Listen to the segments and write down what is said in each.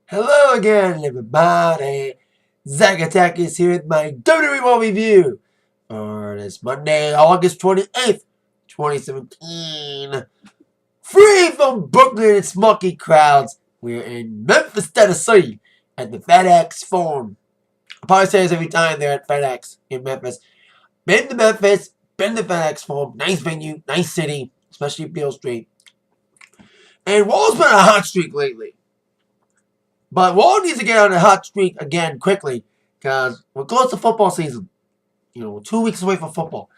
Hello again, everybody. Zach Attack is here with my WWE Raw review for this Monday, August 28th, 2017. Free from Brooklyn and smoky crowds, we're in Memphis, Tennessee at the FedEx Forum. I probably say this every time they're at FedEx in Memphis. Been to Memphis, been to FedEx Forum. Nice venue, nice city, especially Beale Street. And Raw's been on a hot streak lately. But Raw needs to get on a hot streak again quickly because we're close to football season. We're 2 weeks away from football.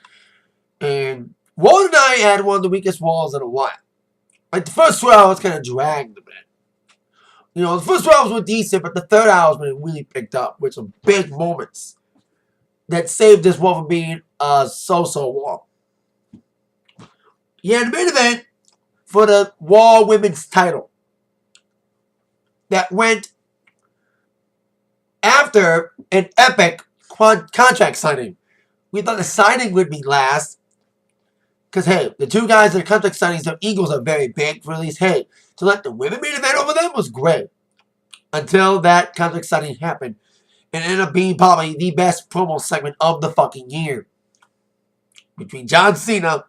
And Raw tonight had one of the weakest Raws in a while. Like the first 2 hours kind of dragged a bit. The first 2 hours were decent, but the third hours when it really picked up with some big moments that saved this Raw from being a so-so Raw. Yeah, the main event for the Raw Women's title that went after an epic contract signing. We thought the signing would be last. Because, hey, the two guys in the contract signings, the Eagles are very big for these. Hey, to let the women main event over them was great. Until that contract signing happened. And it ended up being probably the best promo segment of the fucking year. Between John Cena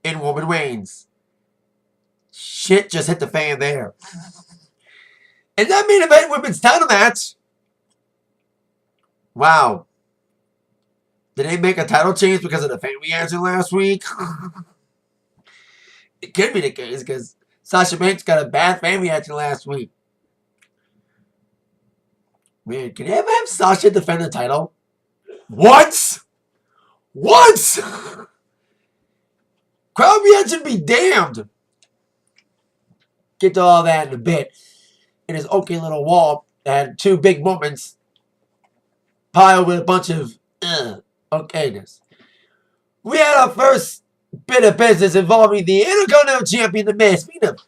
and Roman Reigns. Shit just hit the fan there. And that main event women's title match. Wow. Did they make a title change because of the fan reaction last week? It could be the case because Sasha Banks got a bad fan reaction last week. Man, can you ever have Sasha defend the title? Once? Once! Crowd reaction be damned. Get to all that in a bit. In his okay little wall that had two big moments piled with a bunch of okayness. We had our first bit of business involving the Intercontinental Champion, The Miz. Speaking of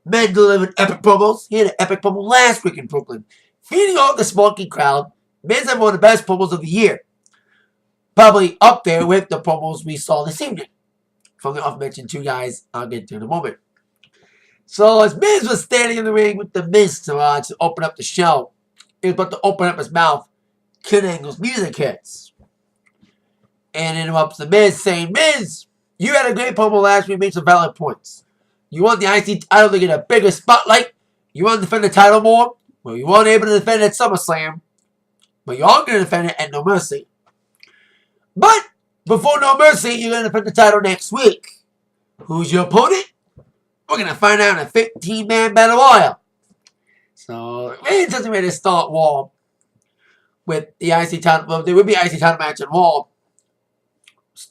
men delivering epic promos, he had an epic promo last week in Brooklyn. Feeding off the smoky crowd, Miz had one of the best promos of the year. Probably up there with the promos we saw this evening. From the off-mentioned two guys I'll get to in a moment. So as Miz was standing in the ring with the Miz to open up the show, he was about to open up his mouth. Kurt Angle's music hits. And interrupts the Miz saying, Miz, you had a great promo last week, made some valid points. You want the IC title to get a bigger spotlight? You want to defend the title more? Well, you weren't able to defend it at SummerSlam. But you are going to defend it at No Mercy. But before No Mercy, you're going to defend the title next week. Who's your opponent? We're going to find out in a 15-man battle royal. So, it doesn't really start Raw with the IC title. Well, there will be IC title match in Raw.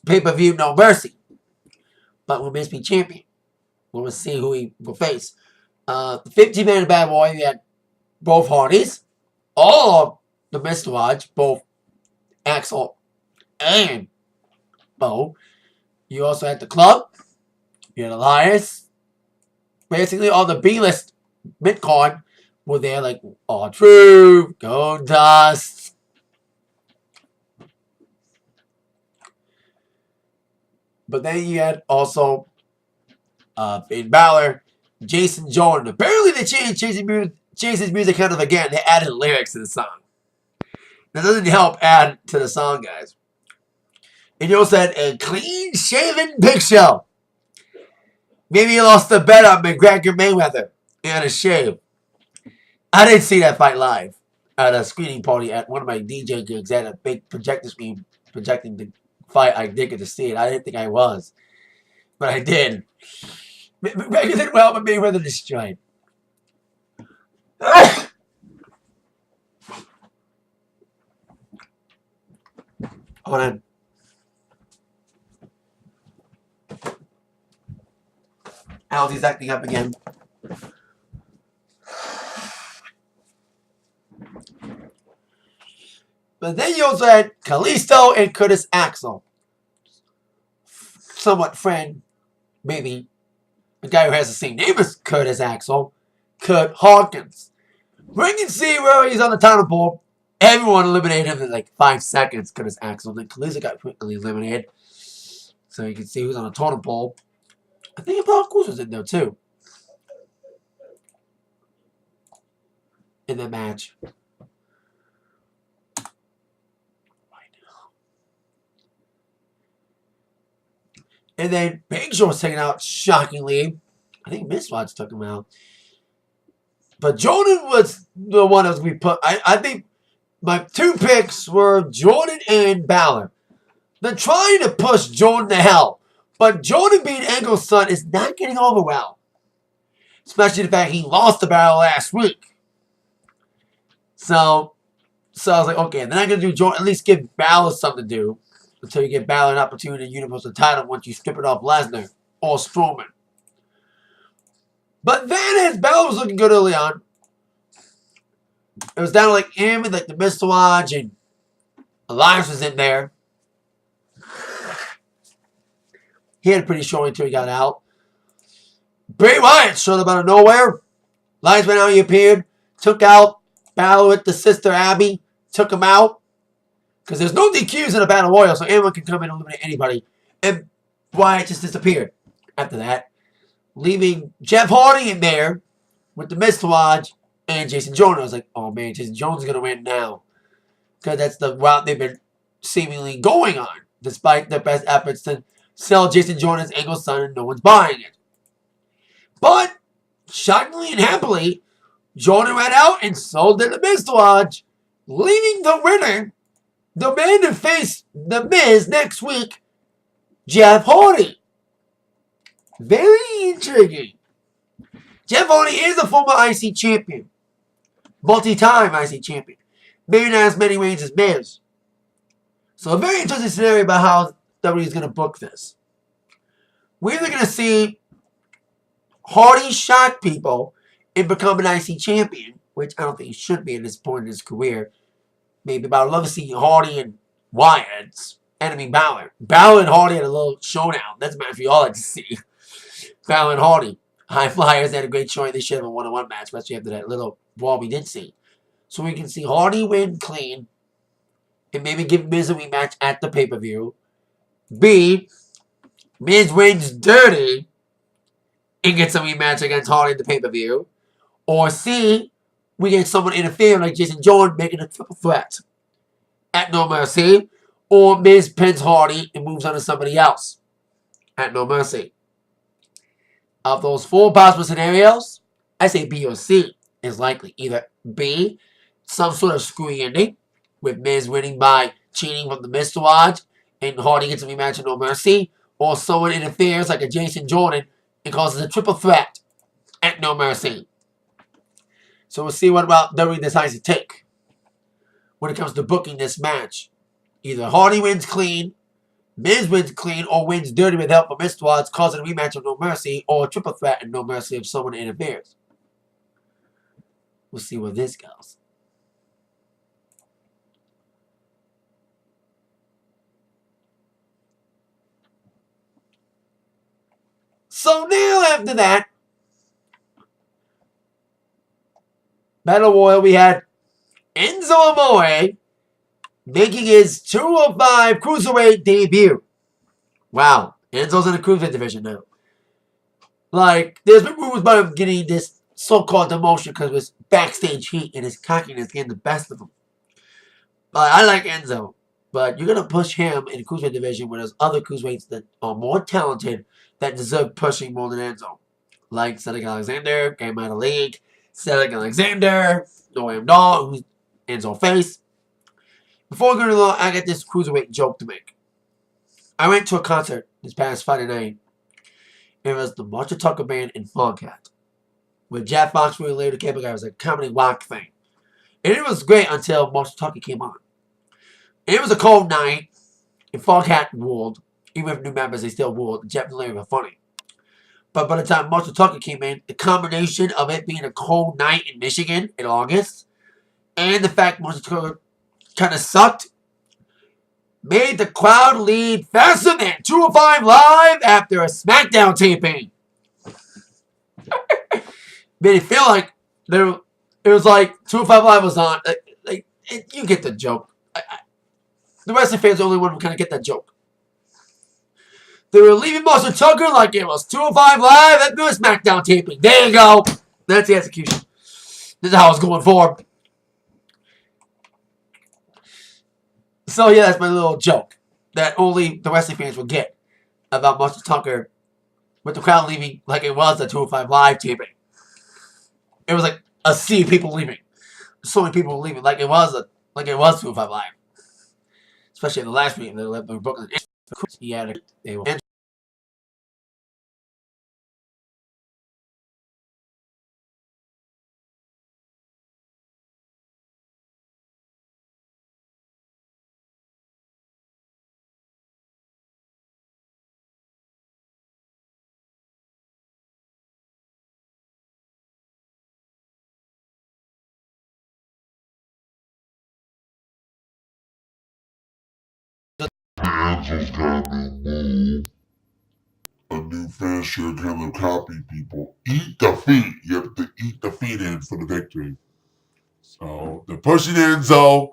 Pay-per-view, No Mercy. But will Miz be champion? We'll see who he will face. The 15-man battle royal, you had both Hardys. All of the Mr. Lodge, both Axel and Bo. You also had the club. You had Elias. Basically, all the B-list mid-card were there, like R-Truth, Goldust. But then you had also Finn Balor, Jason Jordan. Apparently, they changed Jason's music kind of again. They added lyrics to the song. That doesn't help add to the song, guys. And you also had a clean-shaven Big Show. Maybe he lost the bet on McGregor Mayweather and a shave. I didn't see that fight live at a screening party at one of my DJ gigs. They had a big projector screen projecting the fight. I did get to see it. I didn't think I was. But I did. McGregor did well, but Mayweather destroyed. Hold on. Alfie's acting up again. But then you also had Kalisto and Curtis Axel. Somewhat friend, maybe, a guy who has the same name as Curtis Axel, Kurt Hawkins. Ring and see where he's on the title pole. Everyone eliminated him in like 5 seconds, Curtis Axel. Then Kalisto got quickly eliminated. So you can see who's on the totem pole. I think Apollo Crews was in there too. in the match. And then Big Show was taken out shockingly. I think Miss Watts took him out. But Jordan was the one that was going to be put. I think my two picks were Jordan and Balor. They're trying to push Jordan to hell. But Jordan being Angle's son is not getting over well. Especially the fact he lost the Balor last week. So I was like, okay, they're not going to do Jordan. At least give Balor something to do. Until you give Balor an opportunity to Universal title once you strip it off Lesnar or Strowman. But then as Balor was looking good early on, it was down to like him and like the Mr. Lodge and Elias was in there. He had a pretty showing until he got out. Bray Wyatt showed up out of nowhere. Elias went out, he appeared, took out Balor with the sister Abby, took him out. Because there's no DQs in a Battle Royal, so anyone can come in and eliminate anybody. And Wyatt just disappeared after that. Leaving Jeff Hardy in there with the Mr. Lodge and Jason Jones. I was like, oh man, Jason Jones is going to win now. Because that's the route they've been seemingly going on. Despite their best efforts to sell Jason Jones as Angle's son and no one's buying it. But, shockingly and happily, Jordan went out and sold in the Mr. Lodge. Leaving the winner, the man to face The Miz next week, Jeff Hardy. Very intriguing. Jeff Hardy is a former IC champion. Multi-time IC champion. Maybe not as many reigns as Miz. So a very interesting scenario about how WWE is going to book this. We're either going to see Hardy shock people and become an IC champion, which I don't think he should be at this point in his career. Maybe, but I'd love to see Hardy and Wyatt's enemy Balor. Balor and Hardy had a little showdown. That's a match we all like to see. Balor and Hardy. High Flyers had a great showing. They should have a one-on-one match, especially after that little brawl we did see. So we can see Hardy win clean and maybe give Miz a rematch at the pay-per-view. B, Miz wins dirty and gets a rematch against Hardy at the pay-per-view. Or C, we get someone interfering like Jason Jones making a triple threat at No Mercy. Or Miz pins Hardy and moves on to somebody else at No Mercy. Of those four possible scenarios, I say B or C is likely. Either B, some sort of screwy ending, with Miz winning by cheating from the Mr. Lodge and Hardy gets a rematch at No Mercy. Or someone interferes like a Jason Jordan and causes a triple threat at No Mercy. So we'll see what about WWE decides to take when it comes to booking this match. Either Hardy wins clean, Miz wins clean, or wins dirty with help from Mr. Watts, causing a rematch of No Mercy, or a triple threat and No Mercy if someone interferes. We'll see where this goes. So now after that, Battle Royal, we had Enzo Amore making his 205 Cruiserweight debut. Wow. Enzo's in the Cruiserweight division now. Like, there's been rumors about him getting this so-called demotion because of his backstage heat and his cockiness getting the best of him. But I like Enzo. But you're going to push him in the Cruiserweight division where there's other Cruiserweights that are more talented that deserve pushing more than Enzo. Like Cedric Alexander, came out of the league. Cedric Alexander, Noam Dar, who's Enzo face. Before we go along, I got this Cruiserweight joke to make. I went to a concert this past Friday night. It was the Marshall Tucker Band in Foghat. With Jack Foxworthy later came back, it was a comedy rock thing. And it was great until Marshall Tucker came on. And it was a cold night. And Foghat ruled. Even with new members, they still ruled. Jeff and Larry were funny. But by the time Marshall Tucker came in, the combination of it being a cold night in Michigan in August, and the fact Marshall Tucker kind of sucked, made the crowd leave faster than 205 Live after a SmackDown taping. Made it feel like it was like 205 Live was on. You get the joke. The wrestling fans are the only one who kind of get that joke. They were leaving Marshall Tucker like it was 205 Live after a SmackDown taping. There you go. That's the execution. This is how it's going forward. So yeah, that's my little joke that only the wrestling fans will get about Marshall Tucker with the crowd leaving like it was a 205 Live taping. It was like a sea of people leaving. So many people leaving like it was 205 Live. Especially in the last meeting, they left Brooklyn. He had a Angel's got a new move, a new finisher, kind of copy people. Eat the feet. You have to eat the feet in for the victory. So they're pushing Enzo,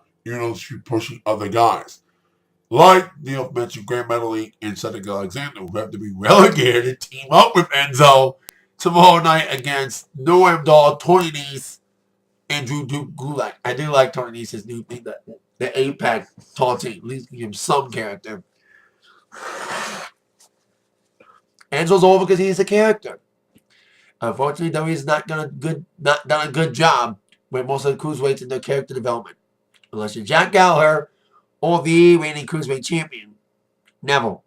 she's pushing other guys. Like Neil mentioned, Grand Metalik and Cedric Alexander, who have to be relegated to team up with Enzo tomorrow night against Noam Dar, Tony Nese, and Drew Gulak. I do like Tony Nese's new thing, the 8-pack taunting. At least give him some character. Enzo's over because he's a character. Unfortunately, WWE's not done a good job with most of the cruiserweights in their character development. Unless you're Jack Gallagher or the reigning cruiserweight champion, Neville,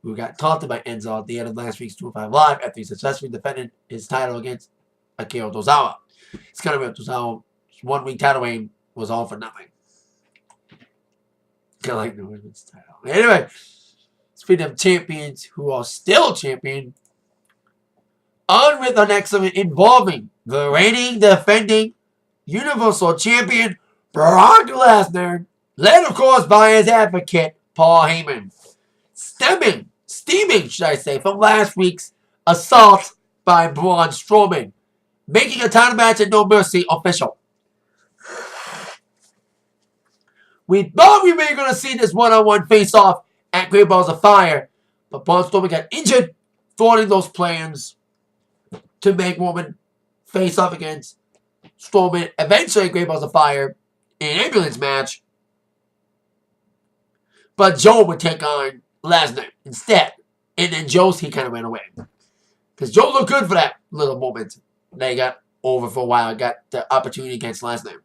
who got taunted by Enzo at the end of last week's 205 Live after he successfully defended his title against Akira Tozawa. It's kind of weird. Tozawa's 1 week title reign was all for nothing. Kind of like the women's title. Anyway, speaking of champions who are still champion, on with the next segment involving the reigning, defending Universal Champion Brock Lesnar, led of course by his advocate Paul Heyman, steaming, should I say, from last week's assault by Braun Strowman, making a title match at No Mercy official. We thought we were going to see this one-on-one face-off at Great Balls of Fire, but Braun Strowman got injured, thwarting those plans to make Roman face off against Strowman, eventually Great Balls of Fire in an ambulance match. But Joe would take on Lesnar instead. And then he kind of ran away. Because Joe looked good for that little moment. They got over for a while, got the opportunity against Lesnar.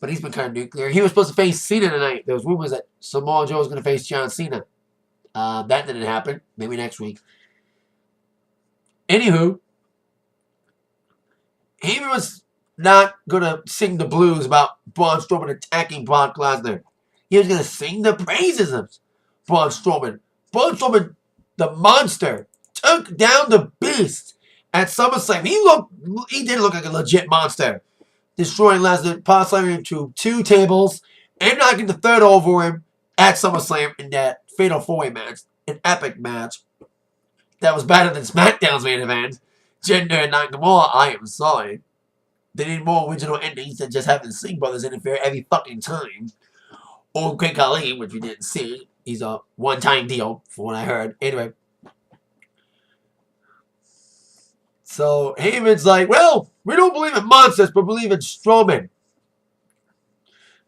But he's been kind of nuclear. He was supposed to face Cena tonight. There was rumors that Samoa Joe was going to face John Cena. That didn't happen. Maybe next week. Anywho, he was not going to sing the blues about Braun Strowman attacking Brock Lesnar. He was going to sing the praises of Braun Strowman. Braun Strowman, the monster, took down the beast at SummerSlam. He did look like a legit monster. Destroying Lesnar, possibly him to 2 tables, and knocking the third over him at SummerSlam in that Fatal 4-Way match. An epic match that was better than SmackDown's main event. Jinder and Nakamura, I am sorry. They need more original endings than just having the Singh brothers interfere every fucking time. Or Great Khali, which we didn't see. He's a one-time deal, from what I heard. Anyway. So, Heyman's like, well, we don't believe in monsters, but believe in Strowman.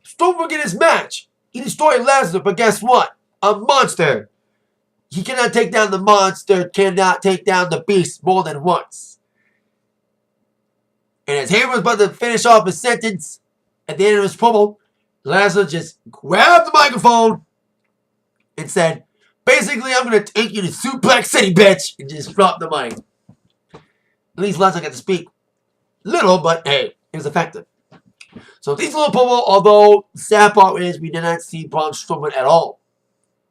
Strowman will get his match. He destroyed Lesnar, but guess what? A monster. He cannot take down the monster, cannot take down the beast more than once. And as Heyman was about to finish off his sentence at the end of his promo, Lesnar just grabbed the microphone and said, basically, I'm going to take you to Suplex City, bitch, and just dropped the mic. At least Lesnar got to speak little, but hey, it was effective. So these little promo, although the sad part is we did not see Braun Strowman at all.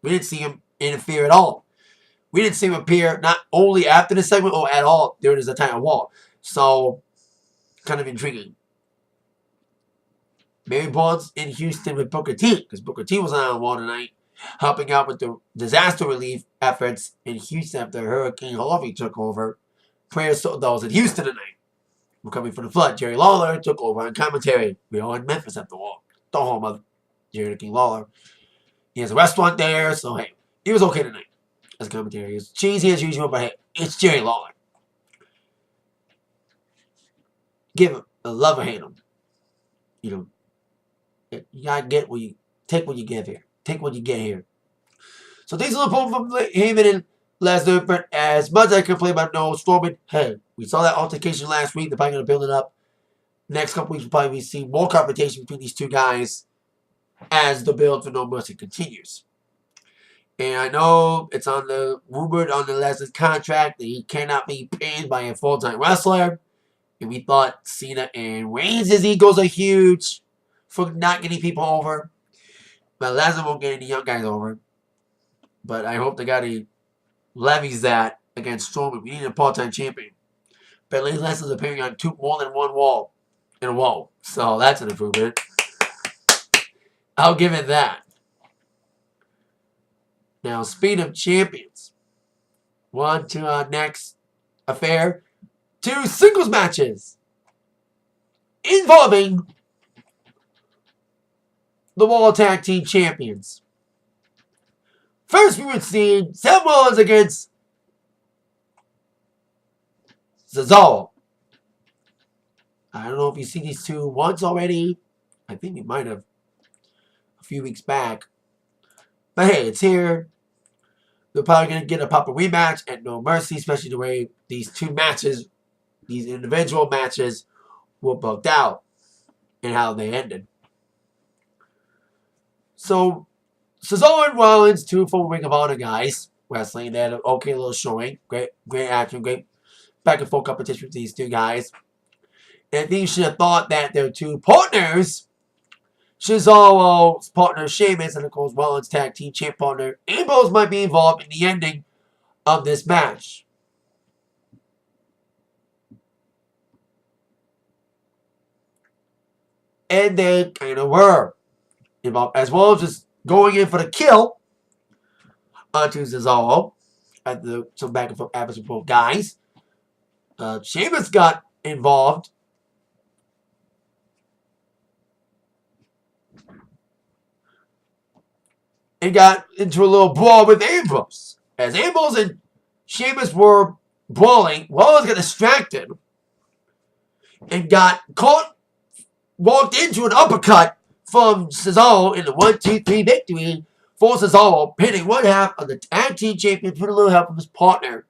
We didn't see him interfere at all. We didn't see him appear not only after the segment or at all during his entire walk. So, kind of intriguing. Maybe Braun's in Houston with Booker T, because Booker T was on Raw tonight, helping out with the disaster relief efforts in Houston after Hurricane Harvey took over. Prayers to those in Houston tonight. We're coming from the flood. Jerry Lawler took over on commentary. We are in Memphis after all. The home of Jerry King Lawler. He has a restaurant there, so hey, he was okay tonight as a commentary. He was cheesy as usual, but hey, it's Jerry Lawler. Give him I love or hate him. You know, you gotta get what you take what you give here. Take what you get here. So things are the from Heyman and Lesnar, but as much as I complain about no Strowman, hey, we saw that altercation last week. They're probably gonna build it up. Next couple weeks, we'll probably see more confrontation between these two guys as the build for No Mercy continues. And I know it's on the rumored on the Lesnar's contract that he cannot be paid by a full-time wrestler. And we thought Cena and Reigns' egos are huge for not getting people over. But Lesnar won't get any young guys over. But I hope the guy he levies that against Strowman. We need a part-time champion. But Lesnar's appearing on more than one wall in a row. So that's an improvement. I'll give it that. Now, speed of champions. On to our next affair. 2 singles matches involving the Raw Tag Team Champions. First, we would see Seth Rollins against Cesaro. I don't know if you've seen these two once already. I think we might have a few weeks back. But hey, it's here. They're probably going to get a proper rematch at No Mercy, especially the way these two matches, these individual matches, were booked out and how they ended. So, Cesaro and Rollins, 2 former Ring of Honor guys, wrestling. They had an okay little showing. Great action, great back and forth competition with these 2 guys. And I think you should have thought that their 2 partners, Cesaro's partner Sheamus, and of course Rollins' tag team champ partner Ambrose, might be involved in the ending of this match. And they kind of were involved, as well as just going in for the kill onto Cesaro at some back and forth average with both guys. Sheamus got involved. And got into a little brawl with Ambrose. As Ambrose and Sheamus were brawling, Rollins got distracted and got caught, walked into an uppercut from Cesaro in the 1-2-3 victory for Cesaro, pinning one half of the tag team champion with a little help from his partner,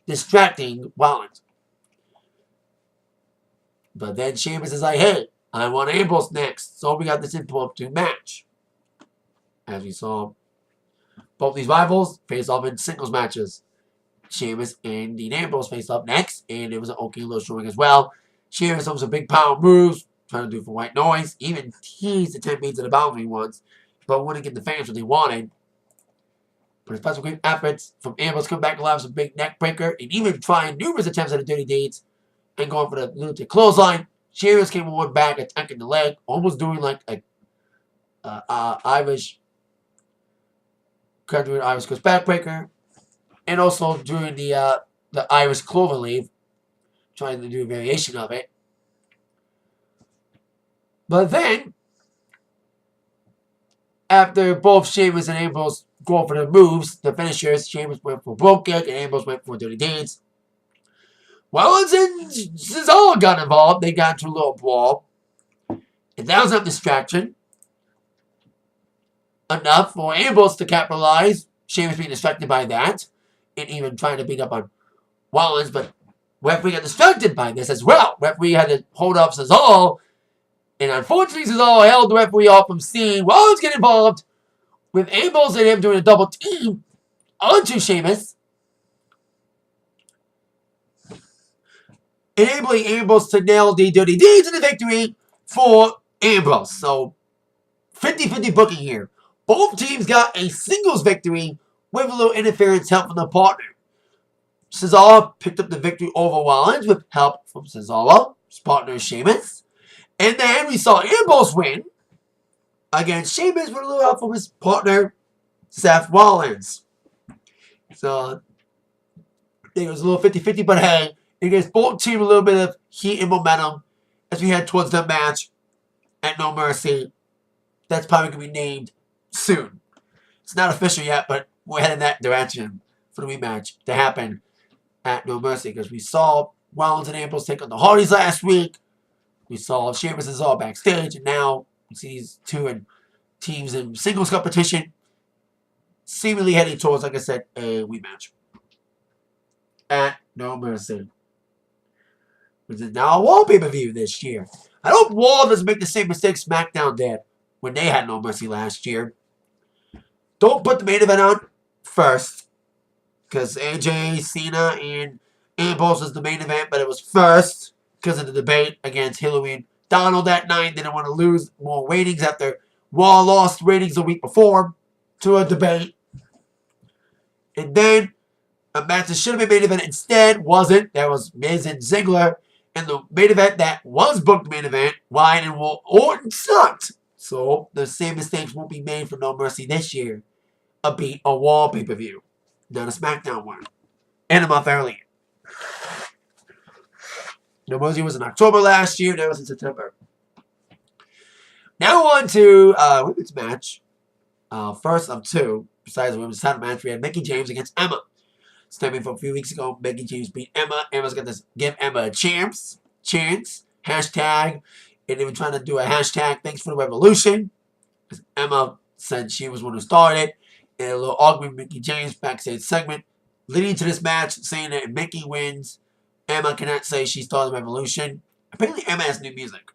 distracting Rollins. But then Sheamus is like, hey, I want Ambrose next. So we got this impromptu match. As we saw, both these rivals face off in singles matches. Sheamus and Dean Ambrose face up next, and it was an okay little showing as well. Sheamus did some big power moves, trying to do for white noise, even teased the 10 beats of the boundary once, but wouldn't get the fans what they wanted. But despite some great efforts from Ambrose coming back alive with some big neck breaker, and even trying numerous attempts at the dirty deeds, and going for the lunatic clothesline, Sheamus came one back, attacking the leg, almost doing like a Irish Coast backbreaker, and also doing the Irish clover leaf, trying to do a variation of it. But then, after both Sheamus and Ambrose go for the moves, the finishers, Sheamus went for broke kick and Ambrose went for dirty deeds. Rollins and Cesaro got involved. They got into a little brawl, and that was a distraction. Enough for Ambrose to capitalize. Sheamus being distracted by that, and even trying to beat up on Rollins, but referee got distracted by this as well. Referee had to hold up Cesaro, and unfortunately Cesaro held the referee off from seeing Rollins get involved, with Ambrose and him doing a double team onto Sheamus, enabling Ambrose to nail the dirty deeds in the victory for Ambrose. So 50-50 booking here. Both teams got a singles victory with a little interference help from the partner. Cesaro picked up the victory over Rollins with help from Cesaro's partner Sheamus. And then we saw Ambrose win against Sheamus with a little help from his partner Seth Rollins. So I think it was a little 50-50, but hey, it gives both teams a little bit of heat and momentum as we head towards the match at No Mercy. That's probably going to be named soon. It's not official yet, but we're heading that direction for the rematch to happen at No Mercy, because we saw Rollins and Ambrose take on the Hardys last week. We saw Sheamus is all backstage, and now we see these two teams in singles competition, seemingly heading towards, like I said, a rematch at No Mercy, which is now a Raw pay-per-view this year. I hope Raw doesn't make the same mistake SmackDown did when they had No Mercy last year. Don't put the main event on first, because AJ, Cena, and Ambrose was the main event, but it was first because of the debate against Hillary and Donald that night. They didn't want to lose more ratings after Raw lost ratings the week before to a debate. And then a match that should have been main event instead wasn't. That was Miz and Ziggler. And the main event that was booked main event, Ryan and Orton sucked. So the same mistakes won't be made for No Mercy this year. A Raw pay-per-view, not a SmackDown one. And a month earlier. No Mercy was in October last year. Now it's in September. Now on to women's match. First of two, besides the women's title match, we had Mickie James against Emma. Stemming from a few weeks ago, Mickie James beat Emma. Emma's going to give Emma a chance. Hashtag. And they were trying to do a hashtag, thanks for the revolution. Emma said she was one who started. And a little argument with Mickie James backstage segment. Leading to this match, saying that if Mickie wins, Emma cannot say she started the revolution. Apparently Emma has new music.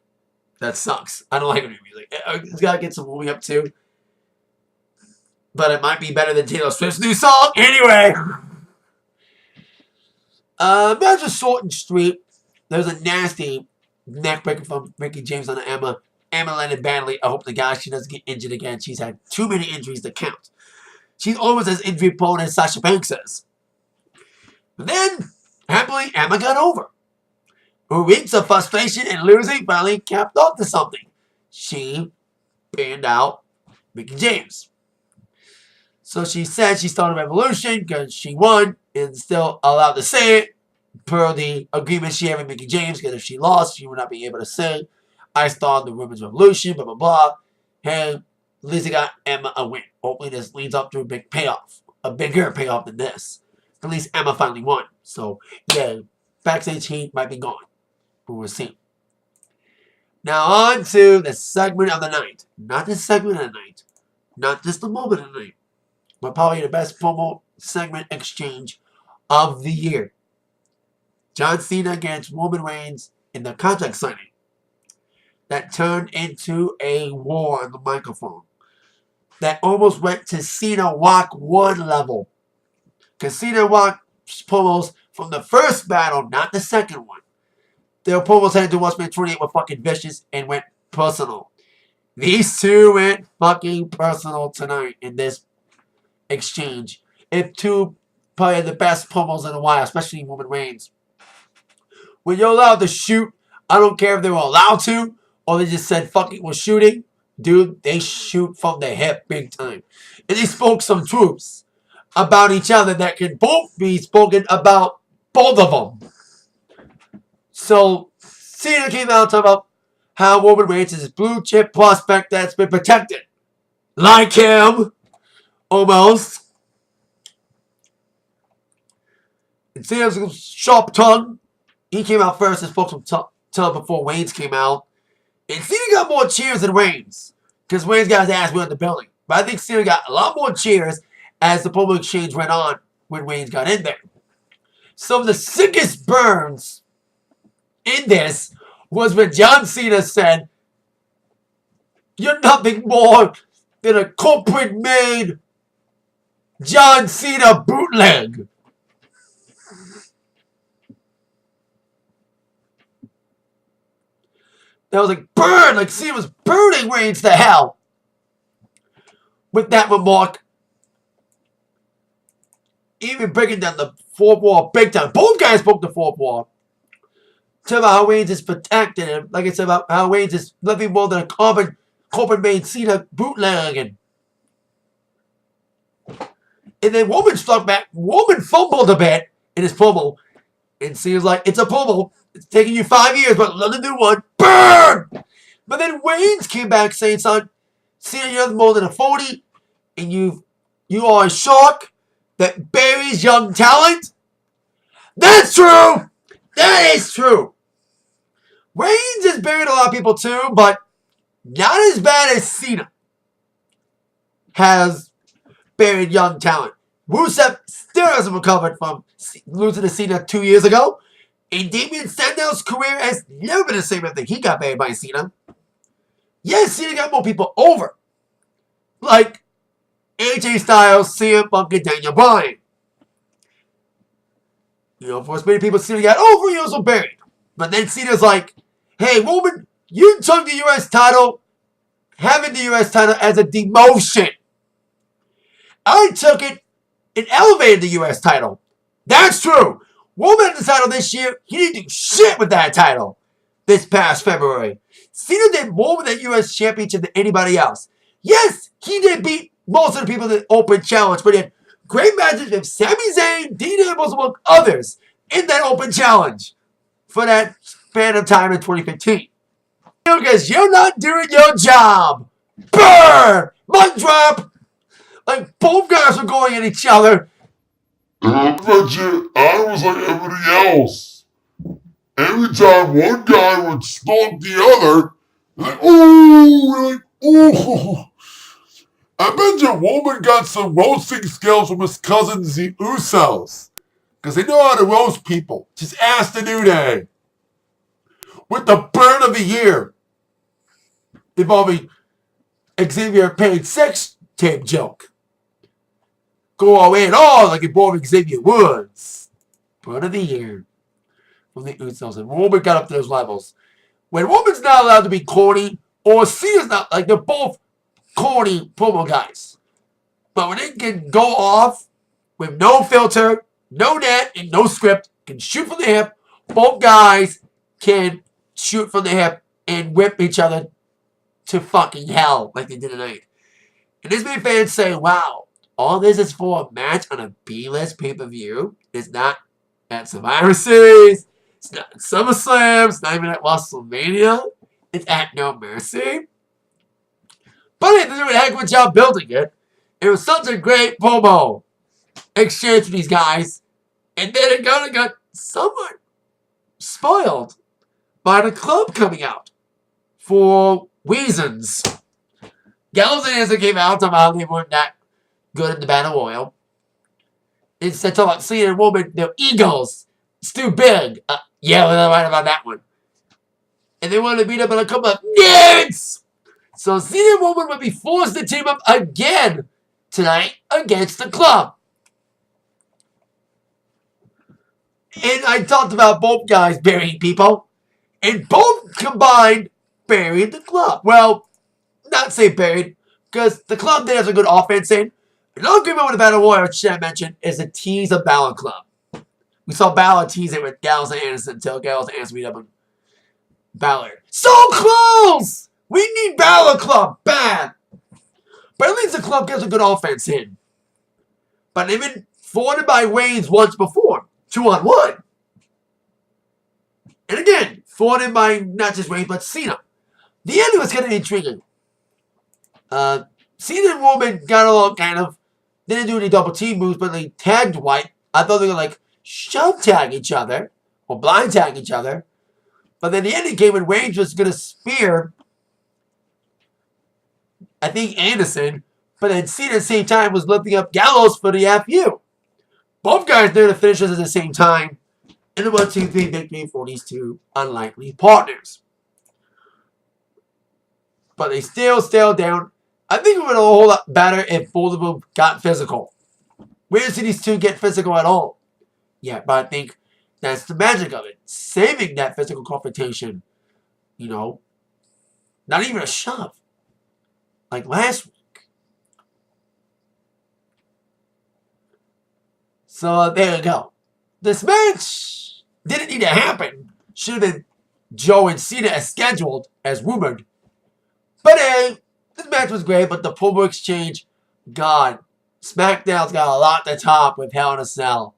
That sucks. I don't like her new music. It's got to get some warming up too. But it might be better than Taylor Swift's new song. Anyway. Match was short and sweet. There was a nasty neck breaker from Mickie James on Emma. Emma landed badly. I hope the guy she doesn't get injured again. She's had too many injuries to count. She's almost as injury prone as Sasha Banks is. But then, happily, Emma got over. Her weeks of frustration and losing finally capped off to something. She banned out Mickie James. So she said she started a revolution because she won and still allowed to say it per the agreement she had with Mickie James, because if she lost, she would not be able to say, I started the women's revolution, blah, blah, blah. Hey, Lizzie got Emma a win. Hopefully this leads up to a big payoff. A bigger payoff than this. At least Emma finally won. So, yeah, backstage heat might be gone. But we'll see. Now on to the segment of the night. Not the segment of the night. Not just the moment of the night. But probably the best promo segment exchange of the year. John Cena against Roman Reigns in the contract signing. That turned into a war on the microphone. That almost went to Cena Rock 1 level. Because Cena Rock promos from the first battle, not the second one. Their promos headed to WrestleMania 28 were fucking vicious and went personal. These two went fucking personal tonight in this exchange. If two probably the best promos in a while, especially Roman Reigns. When you're allowed to shoot, I don't care if they were allowed to or they just said fuck it, we're shooting. Dude, they shoot from the hip big time. And they spoke some truths about each other that can both be spoken about both of them. So, Cena came out talking about how Roman Reigns is this blue chip prospect that's been protected. Like him. Almost. And Cena's sharp tongue. He came out first and spoke some tongue before Reigns came out. And Cena got more cheers than Reigns. Because Reigns got his ass went in the building. But I think Cena got a lot more cheers as the promo exchange went on when Reigns got in there. Some of the sickest burns in this was when John Cena said, you're nothing more than a corporate-made John Cena bootleg. That was like burn, like Cena was burning Reigns to hell with that remark. Even breaking down the fourth wall big time. Both guys broke the fourth wall. Talk about how Reigns is protected him. Like I said about how Reigns is nothing more than a corporate-made Cena bootleg. And then Roman struck back. Roman fumbled a bit in his promo. And Cena's like, it's a promo. It's taking you 5 years, but let the new one. Burn! But then Reigns came back saying, son, Cena, you're more than a 40. And you are a shark that buries young talent. That's true! That is true! Reigns has buried a lot of people too, but not as bad as Cena has buried young talent. Rusev still hasn't recovered from losing to Cena 2 years ago. And Damien Sandow's career has never been the same after he got buried by Cena. Yes, Cena got more people over. Like AJ Styles, CM Punk, and Daniel Bryan. You know, for as many people Cena got over, he also buried. But then Cena's like, hey, Roman, you took the U.S. title, having the U.S. title as a demotion. I took it and elevated the U.S. title. That's true. Roman had the title this year. He didn't do shit with that title this past February. Cena did more with that U.S. championship than anybody else. Yes, he did beat most of the people in the open challenge, but he had great matches with Sami Zayn, Dean Ambrose, among others in that open challenge for that span of time in 2015. Because you're not doing your job. Burn! Mic drop! Like, both guys were going at each other. I was like everybody else. Every time one guy would stomp the other, like, ooh, ooh. I bet your woman got some roasting skills from his cousins, the Usos. Because they know how to roast people. Just ask the New Day. With the burn of the year involving Xavier Payne's sex tape joke. Go away at all like involving Xavier Woods. Burn of the year from the Usos. And Roman got up to those levels. When Roman's not allowed to be corny, or Cena's not, like they're both corny promo guys. But when they can go off with no filter, no net, and no script, can shoot from the hip, both guys can shoot from the hip and whip each other to fucking hell like they did tonight. And this made fans say, wow, all this is for a match on a B-list pay-per-view. It's not at Survivor Series. It's not at SummerSlam. It's not even at WrestleMania. It's at No Mercy. But they did a heck of a job building it. It was such a great promo exchange with these guys. And then it kind of got somewhat spoiled by the club coming out for reasons. Gallows and Anderson came out talking about how they weren't that good in the Battle Royal. Instead, talking about Cena and Roman, their egos. It's too big. Yeah, we're right about that one. And they wanted to beat up on a couple of nerds. So Cena and Roman would be forced to team up again tonight against the club. And I talked about both guys burying people. And both combined buried the club. Well, not say buried, because the club did have a good offense in. Another agreement with the Battle Royal, which I mentioned, is a tease of Balor Club. We saw Balor tease it with Gallows and Anderson until Gallows and Anderson beat up on Balor. So close! We need Balor Club bad. But at least the club gets a good offense in. But they've been thwarted by Reigns once before. 2-on-1. And again, thwarted by not just Reigns, but Cena. The ending was kind of intriguing. Cena and Roman got along kind of. They didn't do any double team moves, but they tagged White. I thought they were like shove tag each other. Or blind tag each other. But then the ending came when Reigns was going to spear, I think, Anderson. But then Cena at the same time was lifting up Gallows for the FU. Both guys there to finish at the same time. And a 1-2-3 victory for these two unlikely partners. But they still down. I think it would have been a whole lot better if both of them got physical. We didn't see these two get physical at all. Yeah, but I think that's the magic of it. Saving that physical confrontation. You know, not even a shove. Like last week. So there you go. This match didn't need to happen. Should have been Joe and Cena as scheduled, as rumored. But hey, this match was great, but the promo exchange, God, SmackDown's got a lot to top with Hell in a Cell.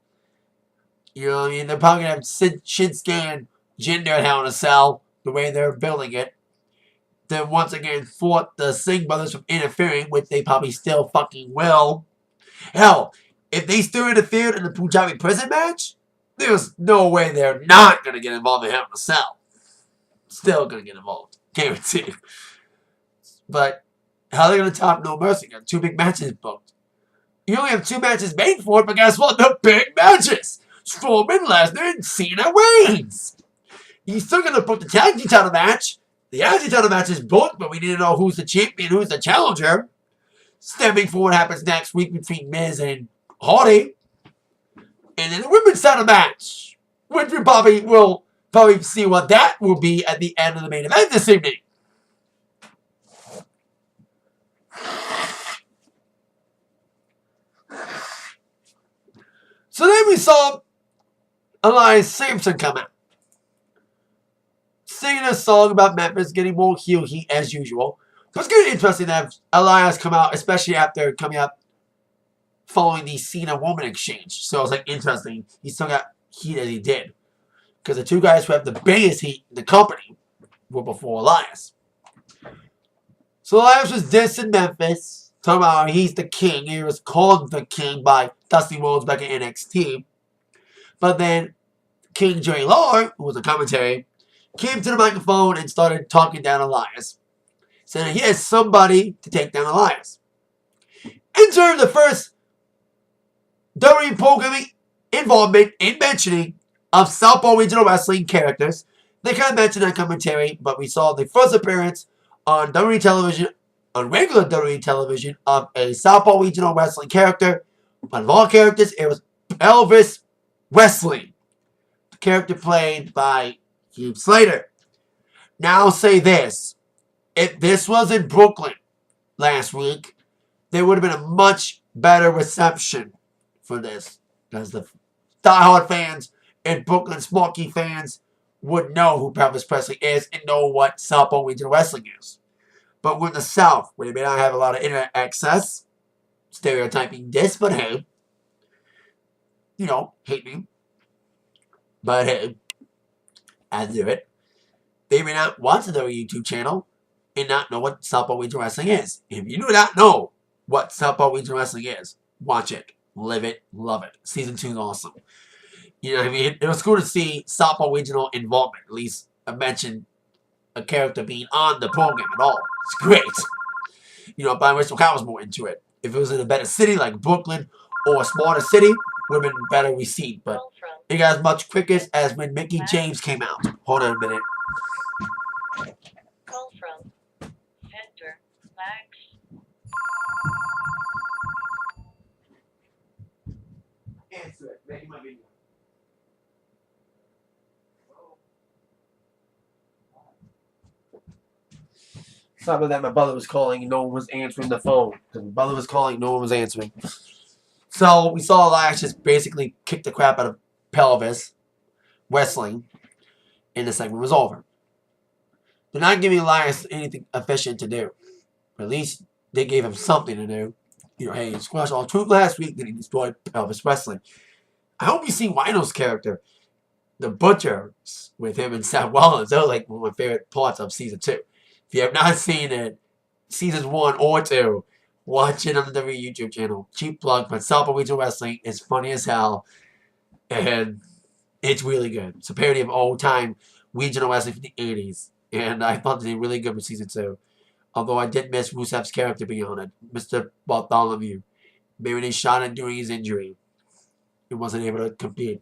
You know what I mean? They're probably going to have Shinsuke and Jinder at Hell in a Cell, the way they're building it. Then once again fought the Singh brothers from interfering, which they probably still fucking will. Hell, if they still interfered in the Punjabi prison match, there's no way they're not going to get involved in Hell in a Cell. still gonna get involved. Guaranteed. But how are they gonna top No Mercy? Got 2 big matches booked. You only have 2 matches made for it, but guess what? The big matches! Strowman, Lesnar, and Cena Reigns. He's still gonna book the tag team title match. The tag team title match is booked, but we need to know who's the champion, who's the challenger. Stemming for what happens next week between Miz and Hardy. And then the women's title match, which we will probably see what that will be at the end of the main event this evening. So then we saw Elias Sampson come out, singing a song about Memphis getting more heel heat as usual. But it's going to be interesting to have Elias come out, especially after coming out following the Cena woman exchange. So it's like interesting. He still got heat as he did. Because the 2 guys who have the biggest heat in the company were before Elias. So Elias was dissing Memphis, talking about how he's the king. He was called the king by Dusty Rhodes back in NXT. But then King Jerry Lawler, who was a commentary, came to the microphone and started talking down Elias, saying he has somebody to take down Elias. Enter the first WWE programming involvement in mentioning of Southpaw Regional Wrestling characters. They kind of mentioned that commentary, but we saw the first appearance on WWE television, on regular WWE television, of a Southpaw Regional Wrestling character. But of all characters, it was Elvis Wesley, the character played by Heath Slater. Now I'll say this. If this was in Brooklyn last week, there would have been a much better reception for this. Because the diehard fans and Brooklyn Smoky fans would know who Elvis Presley is and know what Southpaw Regional Wrestling is. But we're in the South, where they may not have a lot of internet access. Stereotyping this, but hey. You know, hate me. But hey, I do it. They may not watch the YouTube channel and not know what Southpaw Regional Wrestling is. If you do not know what Southpaw Regional Wrestling is, watch it, live it, love it. Season 2 is awesome. You know what I mean? It was cool to see Southpaw Regional involvement. At least I mentioned a character being on the program at all. It's great. You know, but I wish I was more into it. If it was in a better city like Brooklyn or a smaller city, would have been better received. But it got as much quicker as when Mickey James came out. Hold on a minute. Call from Center Max. Answer it. Making my video. Sorry about that. My brother was calling and no one was answering the phone. My brother was calling, no one was answering. So we saw Elias just basically kick the crap out of Elvis Wrestling, and the segment was over. They're not giving Elias anything efficient to do. At least they gave him something to do. You know, hey, he squashed all truth last week, then he destroyed Elvis Wrestling. I hope you see Wino's character, the Butcher, with him and Seth Rollins. Those are like one of my favorite parts of season 2. If you have not seen it, seasons 1 or 2, watch it on the WWE YouTube channel. Cheap plug, but Southpaw Regional Wrestling is funny as hell. And it's really good. It's a parody of old-time regional wrestling from the 80s. And I thought they did really good with season 2. Although I did miss Rusev's character being on it. Mr. Bartholomew. Maybe they shot him during his injury. He wasn't able to compete.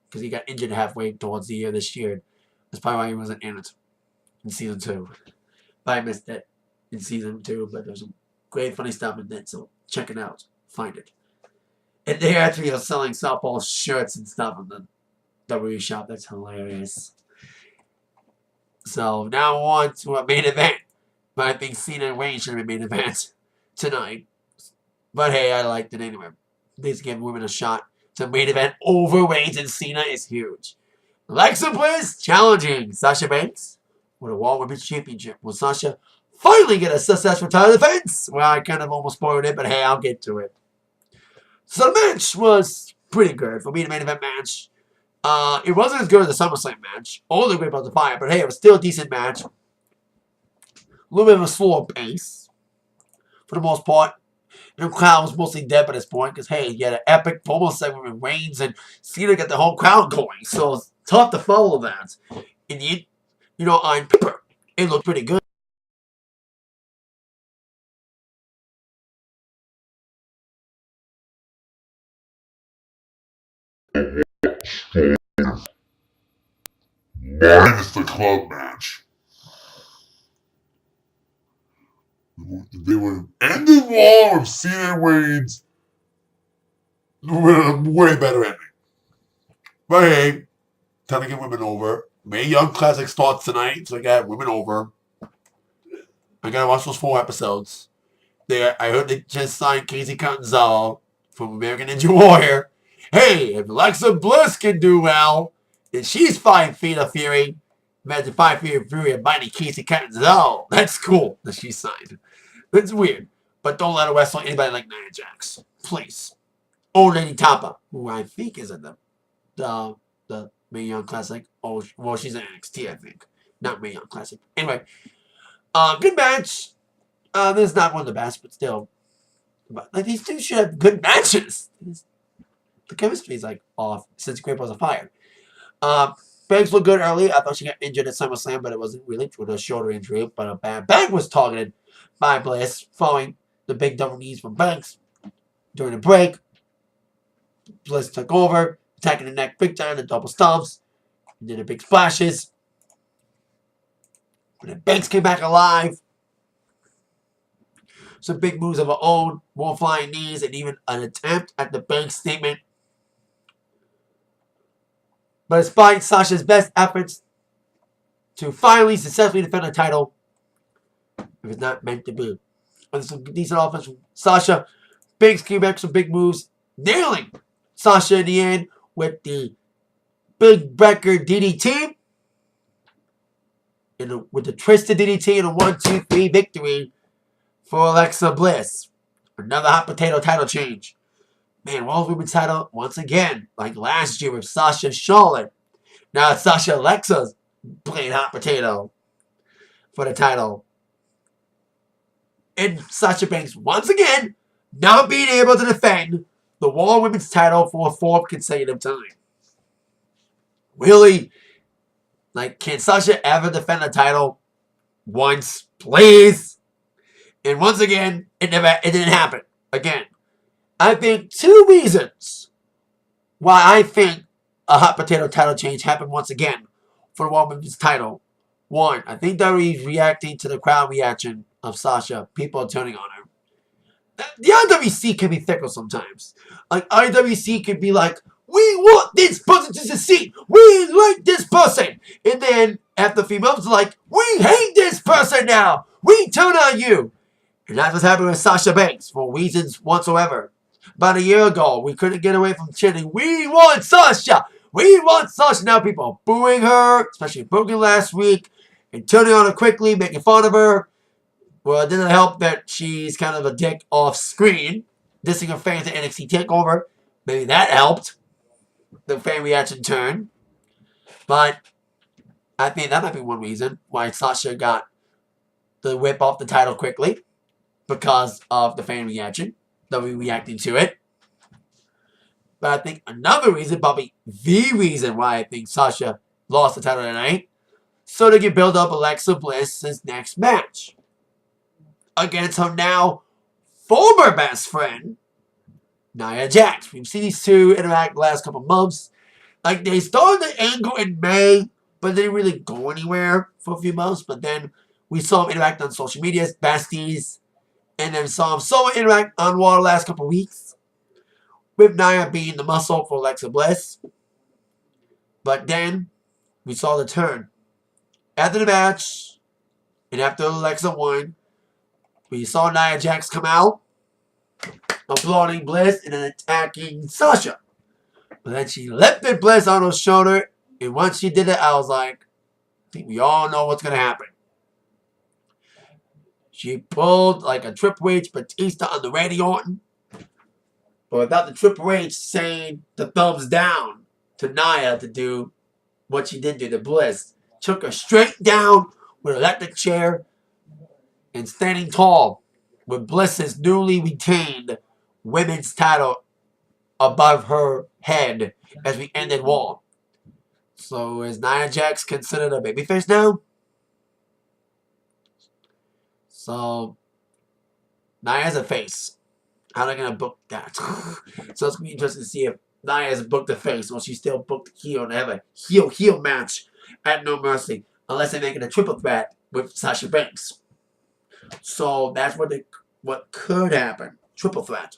Because he got injured halfway towards the year this year. That's probably why he wasn't in it. In season 2. But I missed it in season 2. But there's some great funny stuff in it. So check it out. Find it. And they actually are selling Southpaw shirts and stuff in the WWE shop. That's hilarious. So now on to a main event. But I think Cena and Reigns should have been main event tonight. But hey, I liked it anyway. They give women a shot to main event over Reigns and Cena is huge. Alexa Bliss challenging Sasha Banks with a Raw Women's Championship. Will Sasha finally get a successful title defense? Well, I kind of almost spoiled it, but hey, I'll get to it. So the match was pretty good for me, the main event match. It wasn't as good as the SummerSlam match or the Great Balls of Fire, but hey, it was still a decent match. A little bit of a slower pace for the most part. The crowd was mostly dead by this point because, hey, you had an epic promo segment with Reigns and Cena got the whole crowd going. So it's tough to follow that. And on paper, it looked pretty good. Minus the club match. They would have ended Raw if Cena wins with a way better ending. But hey, time to get women over. Mae Young Classic starts tonight, so I got women over. I gotta watch those 4 episodes. I heard they just signed Casey Catanzaro from American Ninja Warrior. Hey, if Alexa Bliss can do well, and she's 5 feet of Fury, imagine 5 feet of Fury and mighty Casey Catanzaro. That's cool that she signed. That's weird. But don't let her wrestle anybody like Nia Jax. Please. Or Lady Tapa, who I think is in the Mae Young Classic. Oh, well, she's in NXT, I think. Not Mae Young Classic. Anyway, good match. This is not one of the best, but still. But like, these two should have good matches. The chemistry is like off since Grape was a fire. Banks looked good early. I thought she got injured at SummerSlam, but it wasn't really with a shoulder injury. But a bad Bank was targeted by Bliss following the big double knees from Banks during the break. Bliss took over, attacking the neck big time, the double stomps, and did the big splashes. But then Banks came back alive. Some big moves of her own, more flying knees, and even an attempt at the Banks statement. But despite Sasha's best efforts to finally successfully defend the title, it was not meant to be. With some decent offense from Sasha, Banks came back with some big moves, nailing Sasha in the end with the Big Breaker DDT. With the Twisted DDT and a 1-2-3 victory for Alexa Bliss. Another hot potato title change. Man, Raw Women's title once again, like last year with Sasha Charlotte. Now it's Sasha Alexa's playing hot potato for the title. And Sasha Banks once again not being able to defend the Raw Women's title for a 4th consecutive time. Really? Like, can Sasha ever defend the title once, please? And once again, it didn't happen. Again, I think 2 reasons why I think a hot potato title change happened once again for the Women's title. 1, I think WWE's reacting to the crowd reaction of Sasha. People are turning on her. The IWC can be fickle sometimes. Like, IWC can be like, we want this person to succeed. We like this person. And then, after a few months, like, we hate this person now. We turn on you. And that's what's happening with Sasha Banks for reasons whatsoever. About a year ago, we couldn't get away from chanting, we want Sasha! We want Sasha! Now people are booing her, especially booking last week, and turning on her quickly, making fun of her. Well, it didn't help that she's kind of a dick off screen, dissing her fans at NXT TakeOver. Maybe that helped the fan reaction turn. But I think that might be one reason why Sasha got the whip off the title quickly. Because of the fan reaction. W reacting to it. But I think another reason, probably the reason why I think Sasha lost the title tonight, so they can build up Alexa Bliss's next match against her now former best friend, Nia Jax. We've seen these two interact the last couple months. Like, they started the angle in May, but they didn't really go anywhere for a few months. But then we saw them interact on social media, besties. And then saw him somewhat interact on Raw the last couple weeks. With Nia being the muscle for Alexa Bliss. But then, we saw the turn. After the match, and after Alexa won, we saw Nia Jax come out, applauding Bliss and then attacking Sasha. But then she lifted Bliss on her shoulder, and once she did it, I was like, I think we all know what's going to happen. She pulled like a Triple H Batista on the Randy Orton. But without the Triple H saying the thumbs down to Nia to do what she did to Bliss. Took her straight down with an electric chair and standing tall with Bliss's newly retained women's title above her head as we ended Raw. So is Nia Jax considered a babyface now? So Nia's a face. How are they gonna book that? So it's gonna be interesting to see if Nia has booked the face or she still booked the heel and have a heel match at No Mercy. Unless they make it a triple threat with Sasha Banks. So that's what could happen. Triple threat.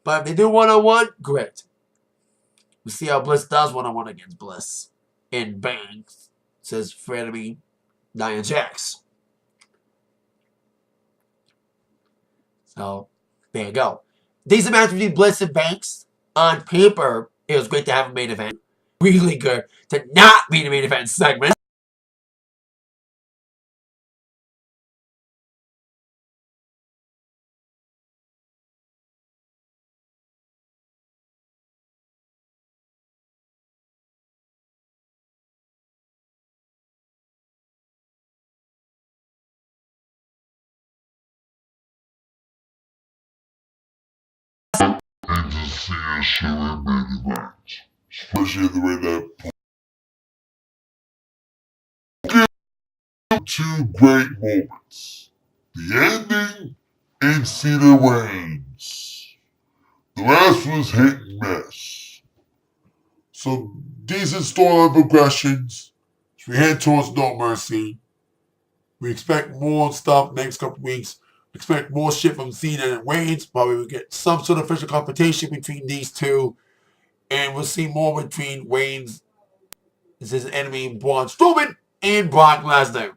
But if they do one-on-one, great. We'll see how Bliss does one-on-one against Bliss. In Banks, says frenemy Nia Jax. So, there you go. Decent match between Bliss and Banks. On paper, it was great to have a main event. Really good to not be the main event segment. And just see a show in main event. Especially at the way that two great moments. The ending and Cena wins. The last was hit and miss. So decent storyline progressions. As we head towards No Mercy. We expect more stuff next couple weeks. We expect more shit from Cena and Reigns. Probably we'll get some sort of official competition between these two. And we'll see more between Reigns, his enemy Braun Strowman, and Brock Lesnar.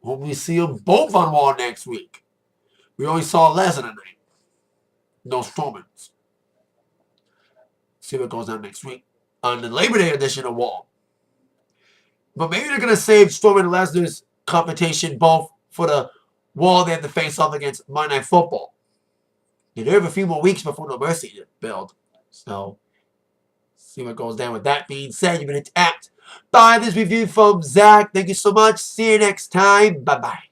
Hope we see them both on Raw next week. We only saw Lesnar tonight. No Strowmans. See what goes on next week on the Labor Day edition of Raw. But maybe they're going to save Strowman and Lesnar's competition both for the Raw they have to face off against Monday Night Football. They have a few more weeks before No Mercy to build. So, see what goes down. With that being said, you've been attacked by this review from Zach. Thank you so much. See you next time. Bye-bye.